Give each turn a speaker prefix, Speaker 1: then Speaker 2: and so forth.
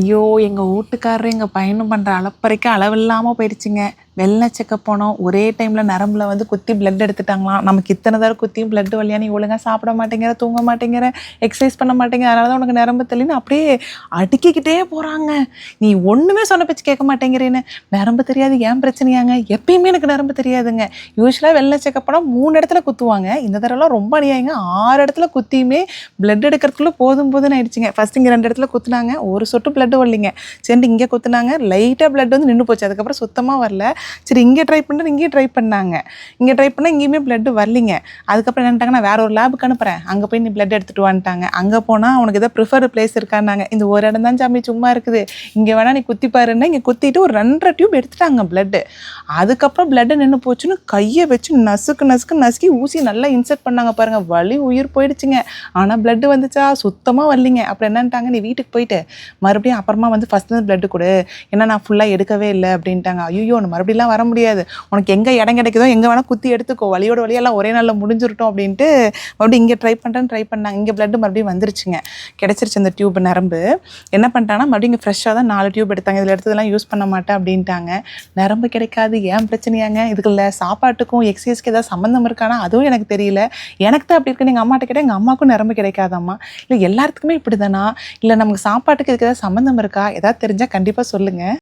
Speaker 1: ஐயோ! எங்க வூட்டுக்காரரு எங்க பையனும் பண்ற அலப்பறைக்கு அளவில்லாம போயிடுச்சுங்க. வெள்ல செக்கப் போனோம். ஒரே டைம்ல நரம்புல வந்து குத்தி பிளட் எடுத்துட்டாங்களாம். நமக்கு இத்தன தடவ குத்தியும் பிளட் வரலையா? நீ ஒழுங்கா சாப்பிட மாட்டேங்கிற, தூங்க மாட்டேங்கிற, எக்சர்சைஸ் பண்ண மாட்டேங்கிற. அதனால தான் உனக்கு நரம்பு தள்ளின்னு அப்படியே அடுக்கிக்கிட்டே போறாங்க. நீ ஒண்ணுமே சொன்ன பேச்சு கேட்க மாட்டேங்கிறேன்னு. நரம்பு தெரியாது ஏன் பிரச்சனையாங்க? எப்பயுமே எனக்கு நரம்பு தெரியாதுங்க. யூசுவலா வெள்ல செக்கப் போனா 3 இடத்துல குத்துவாங்க. இந்த தடவலாம் ரொம்ப அநியாயங்க. 6 இடத்துல குத்தியுமே பிளட் எடுக்கிறதுக்குள்ள போதும் போதும்ன்னு ஆயிடுச்சுங்க. ஃபர்ஸ்ட் இங்க 2 இடத்துல குத்துனாங்க. ஒரு சொட்டு பிளட் வரலைங்க. சரின்ட்டு இங்க குத்துனாங்க. லைட்டா பிளட் வந்து நின்னு போச்சு. அதுக்கப்புறம் சுத்தமா வரல. சரி இங்கே ட்ரை பண்ணுறது இங்கேயும் ட்ரை பண்ணாங்க. இங்கே ட்ரை பண்ணால் இங்கேயுமே பிளட்டு வரலிங்க. அதுக்கப்புறம் என்னட்டாங்க, நான் வேற ஒரு லேபுக்கு அனுப்புகிறேன், அங்கே போய் நீ பிளட் எடுத்துகிட்டு வான்ட்டாங்க. அங்கே போனால் அவனுக்கு ஏதோ ப்ரிஃபர்டு பிளேஸ் இருக்கான்னாங்க. இந்த ஒரு இடம் தான் சாமி சும்மா இருக்குது, இங்கே வேணா நீ குத்தி பாருன்னா இங்கே குத்திட்டு ஒரு 2.5 டியூப் எடுத்துட்டாங்க பிளட்டு. அதுக்கப்புறம் பிளட்டு நின்று போச்சுன்னு கையை வச்சு நசுக்கு நசுக்கி ஊசி நல்லா இன்செர்ட் பண்ணாங்க பாருங்க. வலி உயிர் போயிடுச்சுங்க. ஆனால் பிளட்டு வந்துச்சா? சுத்தமாக வரலிங்க. அப்புறம் என்னன்ட்டாங்க, நீ வீட்டுக்கு போயிட்டு மறுபடியும் அப்புறமா வந்து ஃபஸ்ட்டு பிளட்டு கொடு, ஏன்னா நான் ஃபுல்லாக எடுக்கவே இல்லை அப்படின்ட்டாங்க. ஐயோ ஒன்று மறுபடியெல்லாம் வர முடியாது, உனக்கு எங்கே இடம் கிடைக்குதோ எங்கே வேணால் குத்தி எடுத்துக்கோ, வலியோட வலியெல்லாம் ஒரே நாளில் முடிஞ்சிருட்டோம் அப்படின்ட்டு மறுபடியும் இங்கே ட்ரை பண்ணாங்க. இங்கே பிளட்டு மறுபடியும் வந்துருச்சுங்க, கிடச்சிருச்சு அந்த டியூப் நரம்பு. என்ன பண்ணிட்டாங்கன்னா மறுபடியும் இங்கே ஃப்ரெஷ்ஷாக தான் 4 டியூப் எடுத்தாங்க. இதில் எடுத்ததெல்லாம் யூஸ் பண்ண மாட்டேன் அப்படின்ட்டாங்க. நரம்பு கிடைக்காது ஏன் பிரச்சனையாங்க? இதுக்குள்ள சாப்பாட்டுக்கும் எக்ஸசைஸ்க்கு ஏதாவது சம்மந்தம் இருக்கானா அதுவும் எனக்கு தெரியல. எனக்கு தான் அப்படி இருக்குன்னு எங்கள் அம்மாட்ட கேட்டால் எங்கள் அம்மாவுக்கும் நரம்பு கிடைக்காதம்மா. இல்லை எல்லாத்துக்குமே இப்படி தானா? இல்லை நமக்கு சாப்பாட்டுக்கு இதுக்கு ஏதாவது சம்மந்தம் இருக்கா? ஏதாவது தெரிஞ்சால் கண்டிப்பாக சொல்லுங்கள்.